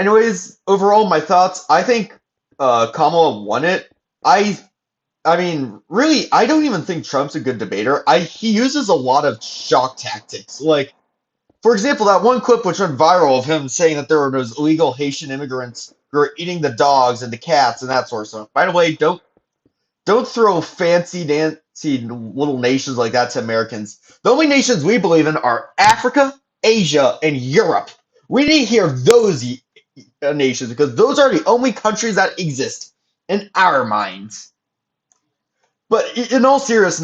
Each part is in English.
Anyways, overall, my thoughts. I think Kamala won it. I I mean, really, I don't even think Trump's a good debater. He uses a lot of shock tactics. Like, for example, that one clip which went viral of him saying that there were those illegal Haitian immigrants who are eating the dogs and the cats and that sort of stuff. By the way, don't throw fancy dancy little nations like that to Americans. The only nations we believe in are Africa, Asia, and Europe. We need to hear those nations because those are the only countries that exist in our minds. But in all seriousness,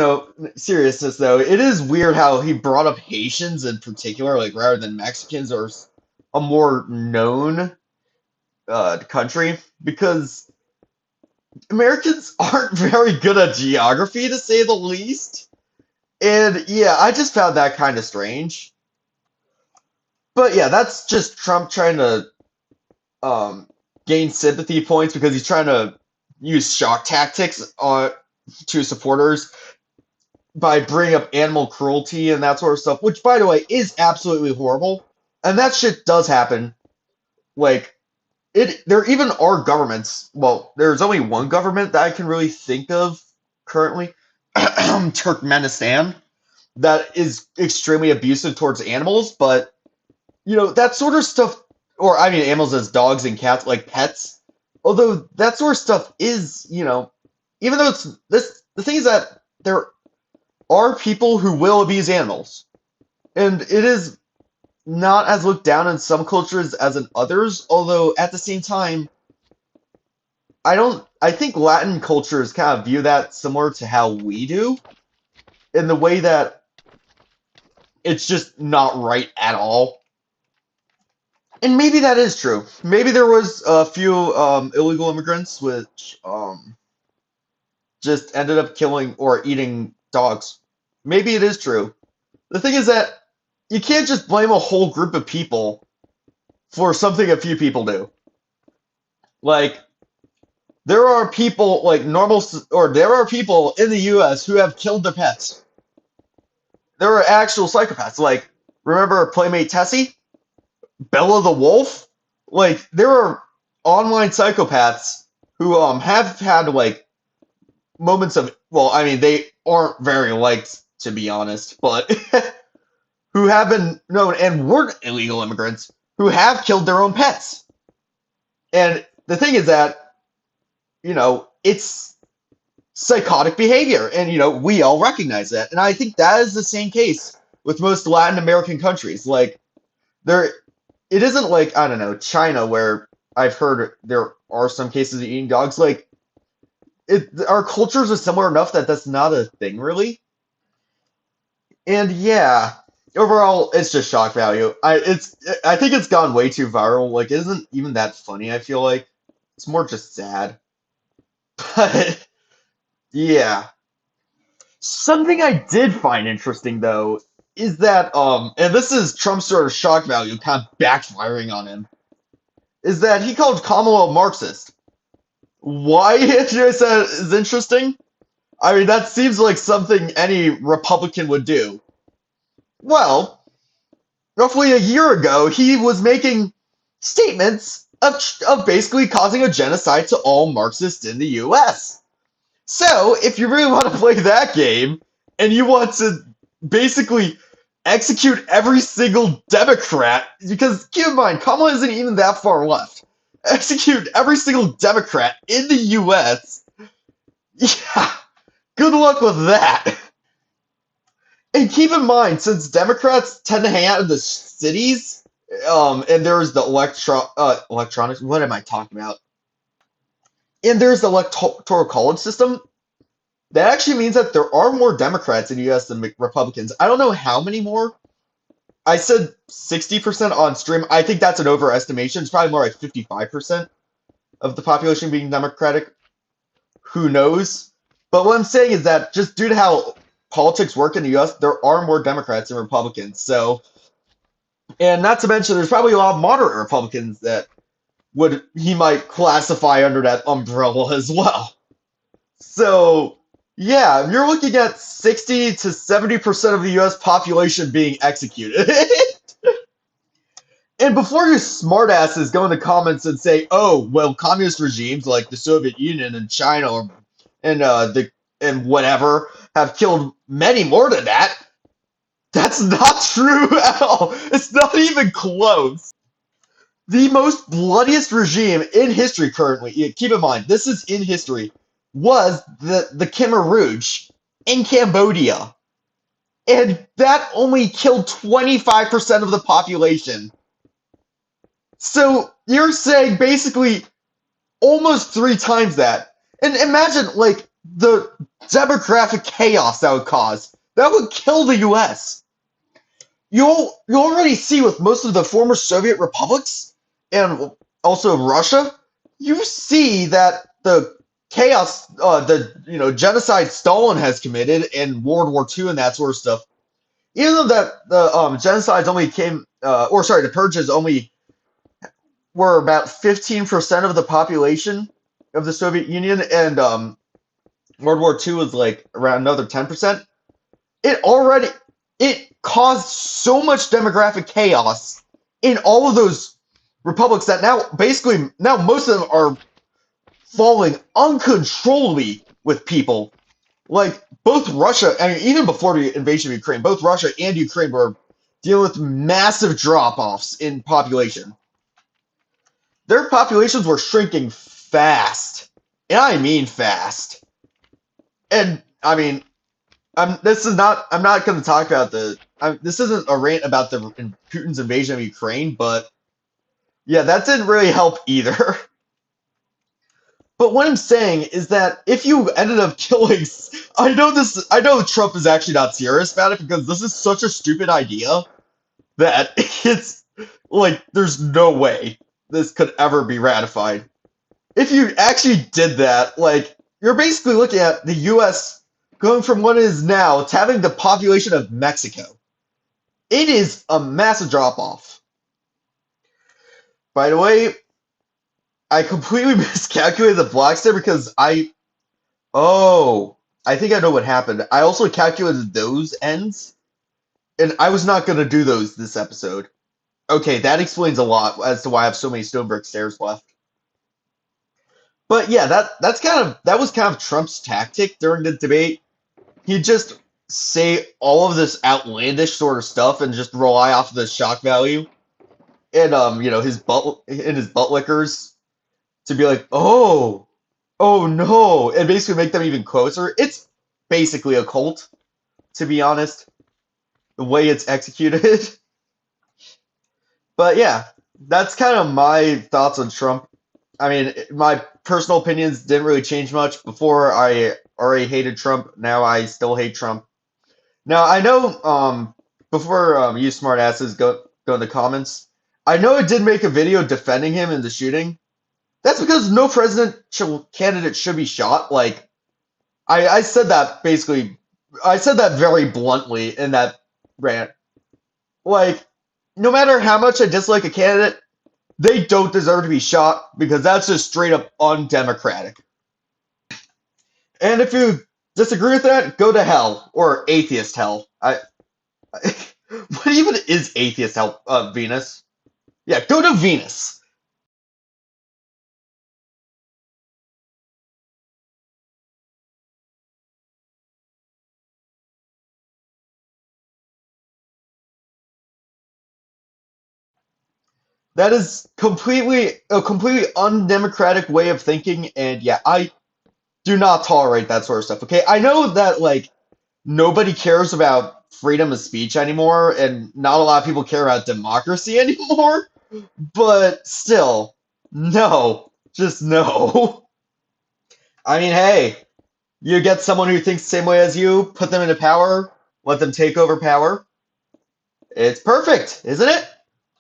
though, it is weird how he brought up Haitians in particular, like rather than Mexicans or a more known country, because Americans aren't very good at geography, to say the least. And yeah, I just found that kind of strange. But yeah, that's just Trump trying to um, gain sympathy points because he's trying to use shock tactics to supporters by bringing up animal cruelty and that sort of stuff, which, by the way, is absolutely horrible. And that shit does happen. Like, there even are governments. Well, there's only one government that I can really think of currently, Turkmenistan, that is extremely abusive towards animals. But that sort of stuff, or I mean, animals as dogs and cats, like pets. Although that sort of stuff is, even though it's this, the thing is that there are people who will abuse animals, and it is not as looked down in some cultures as in others. Although at the same time, I don't. I think Latin cultures kind of view that similar to how we do, in the way that it's just not right at all. And maybe that is true. Maybe there was a few illegal immigrants which just ended up killing or eating dogs. Maybe it is true. The thing is that you can't just blame a whole group of people for something a few people do. Like, there are people like there are people in the U.S. who have killed their pets. There are actual psychopaths. Like, remember Playmate Tessie? Bella the Wolf? Like, there are online psychopaths who have had like moments of, well, I mean, they aren't very liked, to be honest, but who have been known and weren't illegal immigrants who have killed their own pets. And the thing is that, it's psychotic behavior, and we all recognize that. And I think that is the same case with most Latin American countries. Like, there, it isn't like, I don't know, China, where I've heard there are some cases of eating dogs. Like, our cultures are similar enough that that's not a thing, really. And yeah, overall, it's just shock value. I think it's gone way too viral. Like, it isn't even that funny, I feel like. It's more just sad. But yeah. Something I did find interesting though is that and this is Trump's sort of shock value kind of backfiring on him, is that he called Kamala a Marxist. Why did I say is interesting? I mean, that seems like something any Republican would do. Well, roughly a year ago, he was making statements of basically causing a genocide to all Marxists in the US. So, if you really want to play that game, and you want to basically execute every single Democrat, because keep in mind, Kamala isn't even that far left. Execute every single Democrat in the US, yeah, good luck with that. And keep in mind, since Democrats tend to hang out in the cities, and there's the electronics. What am I talking about? And there's the electoral college system. That actually means that there are more Democrats in the U.S. than Republicans. I don't know how many more. I said 60% on stream. I think that's an overestimation. It's probably more like 55% of the population being Democratic. Who knows? But what I'm saying is that just due to how politics work in the U.S., there are more Democrats than Republicans. So, and not to mention, there's probably a lot of moderate Republicans that he might classify under that umbrella as well. So, yeah, you're looking at 60 to 70% of the U.S. population being executed. And before you smartasses go in the comments and say, "Oh, well, communist regimes like the Soviet Union and China and the and whatever have killed many more than that," that's not true at all. It's not even close. The most bloodiest regime in history currently, keep in mind, this is in history, was the Khmer Rouge in Cambodia. And that only killed 25% of the population. So you're saying basically almost three times that. And imagine, like, the demographic chaos that would cause. That would kill the US. You already see with most of the former Soviet republics and also Russia, you see that the chaos, the genocide Stalin has committed in World War II and that sort of stuff. Even though that the genocides only came, or sorry, the purges only were about 15% of the population of the Soviet Union, and World War II was like around another 10%. It already it caused so much demographic chaos in all of those republics that now most of them are falling uncontrollably with people. Like both Russia, I mean, even before the invasion of Ukraine, both Russia and Ukraine were dealing with massive drop-offs in population. Their populations were shrinking fast, and I mean fast. And I mean, I'm not going to talk about this isn't a rant about Putin's invasion of Ukraine, but yeah, that didn't really help either. But what I'm saying is that if you ended up killing, I know Trump is actually not serious about it because this is such a stupid idea that it's like there's no way this could ever be ratified. If you actually did that, like you're basically looking at the US going from what it is now to having the population of Mexico. It is a massive drop off. By the way, I completely miscalculated the blocks there because oh, I think I know what happened. I also calculated those ends, and I was not going to do those this episode. Okay, that explains a lot as to why I have so many stone brick stairs left. But yeah, that was kind of Trump's tactic during the debate. He'd just say all of this outlandish sort of stuff and just rely off of the shock value and his butt lickers to be like, oh no, and basically make them even closer. It's basically a cult, to be honest, the way it's executed. But yeah, that's kind of my thoughts on Trump. I mean, my personal opinions didn't really change much. Before I already hated Trump, now I still hate Trump. Now I know before you smartasses go in the comments, I know I did make a video defending him in the shooting. That's because no candidate should be shot. Like I said that basically, I said that very bluntly in that rant. Like no matter how much I dislike a candidate, they don't deserve to be shot because that's just straight up undemocratic. And if you disagree with that, go to hell or atheist hell. What even is atheist hell? Venus? Yeah, go to Venus. That is completely a completely undemocratic way of thinking, and yeah, I do not tolerate that sort of stuff. Okay, I know that like nobody cares about freedom of speech anymore, and not a lot of people care about democracy anymore, but still, no, just no. I mean, hey, you get someone who thinks the same way as you, put them into power, let them take over power. It's perfect, isn't it?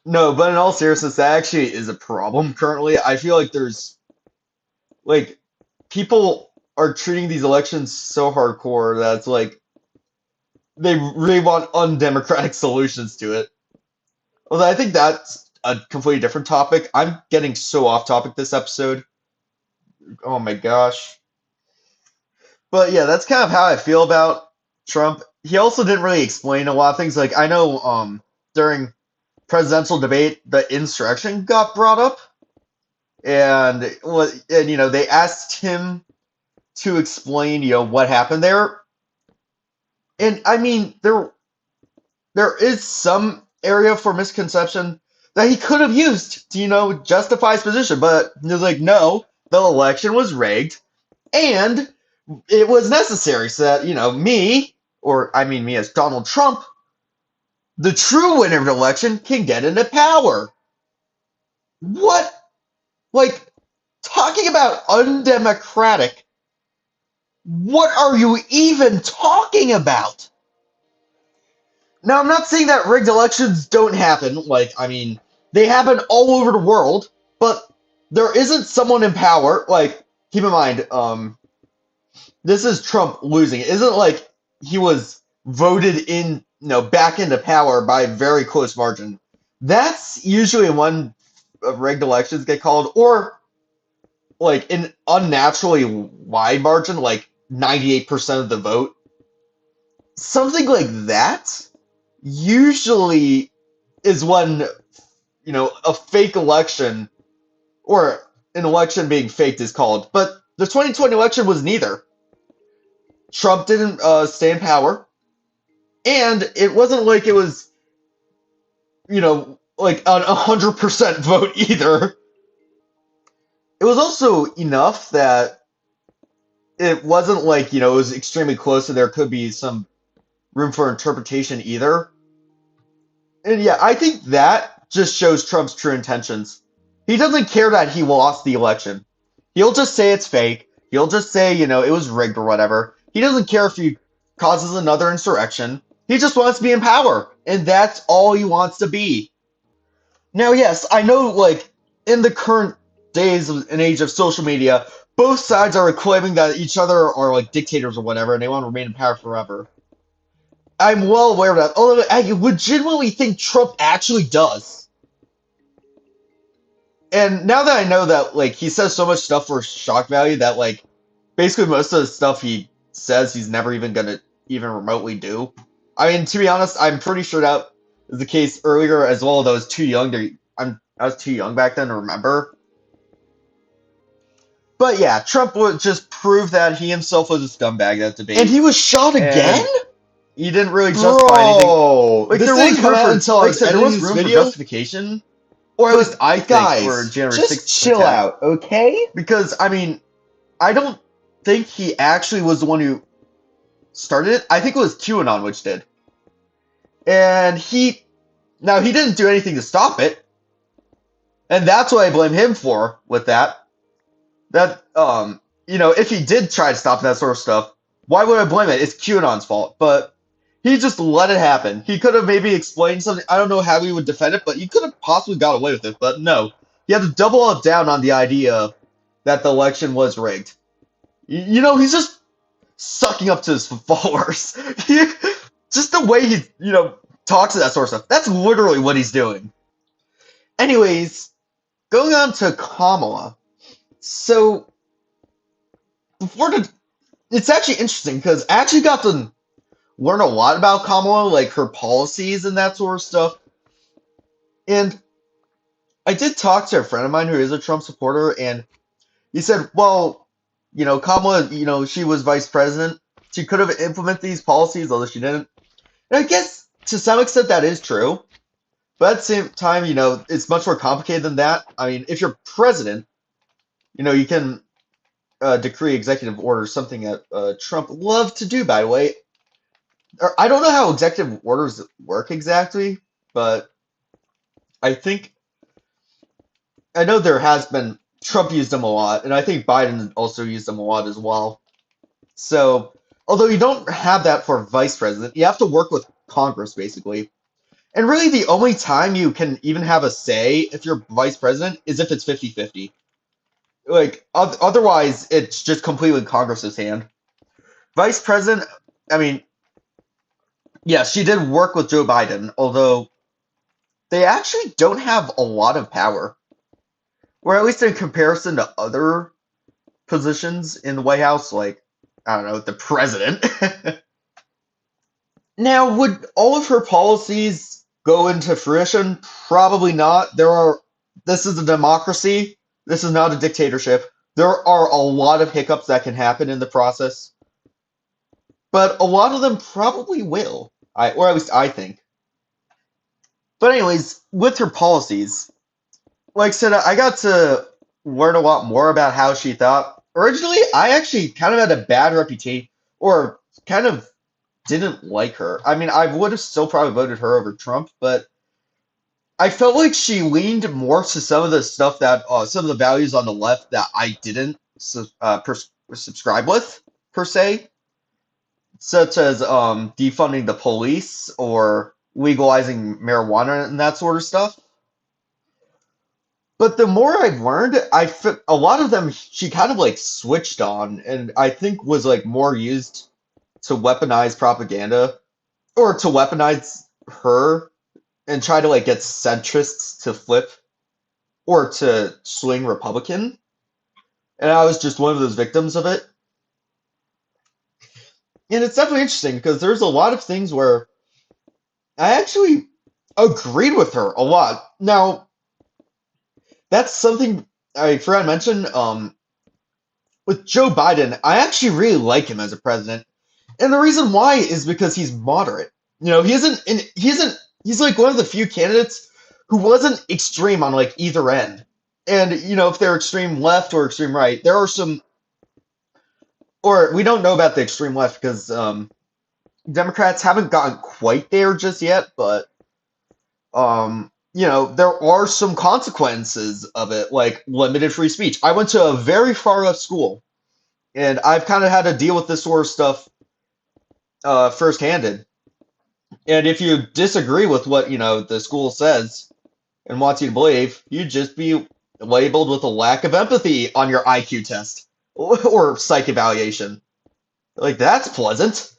No, but in all seriousness, that actually is a problem currently. I feel like there's like people are treating these elections so hardcore that it's like they really want undemocratic solutions to it. Although I think that's a completely different topic. I'm getting so off topic this episode. Oh my gosh. But yeah, that's kind of how I feel about Trump. He also didn't really explain a lot of things. Like I know during presidential debate, the insurrection got brought up, and they asked him to explain what happened there. And I mean, there is some area for misconception that he could have used to justify his position, but he was like, no, the election was rigged, and it was necessary so that me, or I mean me as Donald Trump, the true winner of the election, can get into power. What? Like, talking about undemocratic, what are you even talking about? Now, I'm not saying that rigged elections don't happen. Like, I mean, they happen all over the world, but there isn't someone in power. Like, keep in mind, this is Trump losing. It isn't like he was voted in, back into power by a very close margin. That's usually when rigged elections get called, or like an unnaturally wide margin, like 98% of the vote. Something like that usually is when, a fake election or an election being faked is called. But the 2020 election was neither. Trump didn't stay in power, and it wasn't like it was, like an 100% vote either. It was also enough that it wasn't like, it was extremely close and there could be some room for interpretation either. And yeah, I think that just shows Trump's true intentions. He doesn't care that he lost the election. He'll just say it's fake. He'll just say, it was rigged or whatever. He doesn't care if he causes another insurrection. He just wants to be in power. And that's all he wants to be. Now, yes, I know, like, in the current days and age of social media, both sides are claiming that each other are, like, dictators or whatever, and they want to remain in power forever. I'm well aware of that. Although I legitimately think Trump actually does. And now that I know that, like, he says so much stuff for shock value that, like, basically most of the stuff he says he's never even gonna even remotely do. I mean, to be honest, I'm pretty sure that was the case earlier as well, though I was too young I was too young back then to remember. But yeah, Trump would just prove that he himself was a scumbag at debate. And he was shot again? He didn't really justify anything. Like, This there didn't was come room out for, until I like I was said, there was editing this room for video. justification. Or at least I think for January 6th just chill attack. out, okay? Because, I mean, I don't think he actually was the one who started it. I think it was QAnon which did. And he didn't do anything to stop it. And that's what I blame him for with that. That, if he did try to stop that sort of stuff, why would I blame it? It's QAnon's fault. But he just let it happen. He could have maybe explained something. I don't know how he would defend it, but he could have possibly got away with it. But no. He had to double up down on the idea that the election was rigged. He's just sucking up to his followers. Just the way he, talks to that sort of stuff. That's literally what he's doing. Anyways, going on to Kamala. So, it's actually interesting because I actually got to learn a lot about Kamala, like her policies and that sort of stuff. And I did talk to a friend of mine who is a Trump supporter, and he said, well, Kamala, she was vice president. She could have implemented these policies, although she didn't. And I guess to some extent that is true. But at the same time, it's much more complicated than that. I mean, if you're president, you can decree executive orders, something that Trump loved to do, by the way. I don't know how executive orders work exactly, but I know there has been, Trump used them a lot, and I think Biden also used them a lot as well. So, although you don't have that for vice president, you have to work with Congress, basically. And really, the only time you can even have a say if you're vice president is if it's 50-50. Like, otherwise, it's just completely Congress's hand. Vice president, I mean, yeah, she did work with Joe Biden, although they actually don't have a lot of power. Or at least in comparison to other positions in the White House, like, I don't know, the president. Now, would all of her policies go into fruition? Probably not. This is a democracy. This is not a dictatorship. There are a lot of hiccups that can happen in the process, but a lot of them probably will. Or at least I think. But anyways, with her policies, like I said, I got to learn a lot more about how she thought. Originally, I actually kind of had a bad reputation, or kind of didn't like her. I mean, I would have still probably voted her over Trump, but I felt like she leaned more to some of the stuff that some of the values on the left that I didn't subscribe with per se, such as defunding the police or legalizing marijuana and that sort of stuff. But the more I've learned, a lot of them she kind of like switched on, and I think was like more used to weaponize propaganda or to weaponize her and try to like get centrists to flip or to swing Republican. And I was just one of those victims of it. And it's definitely interesting because there's a lot of things where I actually agreed with her a lot. Now, that's something I forgot to mention. With Joe Biden, I actually really like him as a president. And the reason why is because he's moderate. He's like one of the few candidates who wasn't extreme on like either end. And if they're extreme left or extreme right, there are some, or we don't know about the extreme left because Democrats haven't gotten quite there just yet, but there are some consequences of it, like limited free speech. I went to a very far left school, and I've kind of had to deal with this sort of stuff first-handed. And if you disagree with what the school says and wants you to believe, you'd just be labeled with a lack of empathy on your IQ test or psych evaluation. Like that's pleasant.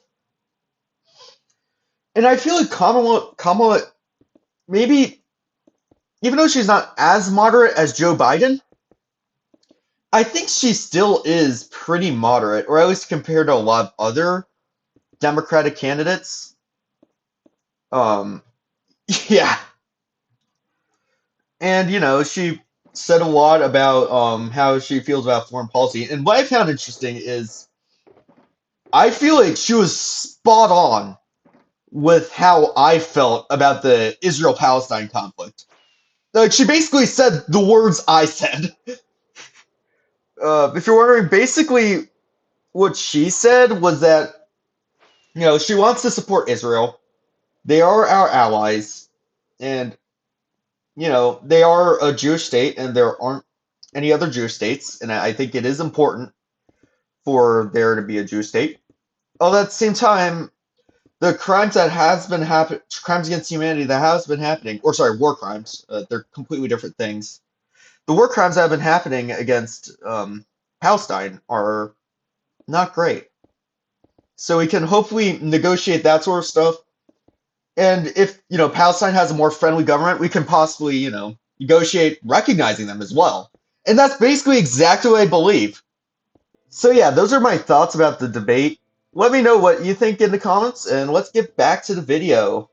And I feel like Kamala, maybe even though she's not as moderate as Joe Biden, I think she still is pretty moderate, or at least compared to a lot of other Democratic candidates. Um, yeah, and she said a lot about how she feels about foreign policy. And what I found interesting is I feel like she was spot on with how I felt about the Israel-Palestine conflict. Like she basically said the words I said. If you're wondering, basically what she said was that she wants to support Israel. They are our allies, and they are a Jewish state, and there aren't any other Jewish states, and I think it is important for there to be a Jewish state. Although at the same time, the crimes that has been happen crimes against humanity that has been happening, or sorry, war crimes, they're completely different things. The war crimes that have been happening against Palestine are not great. So we can hopefully negotiate that sort of stuff. And if, Palestine has a more friendly government, we can possibly, negotiate recognizing them as well. And that's basically exactly what I believe. So yeah, those are my thoughts about the debate. Let me know what you think in the comments, and let's get back to the video.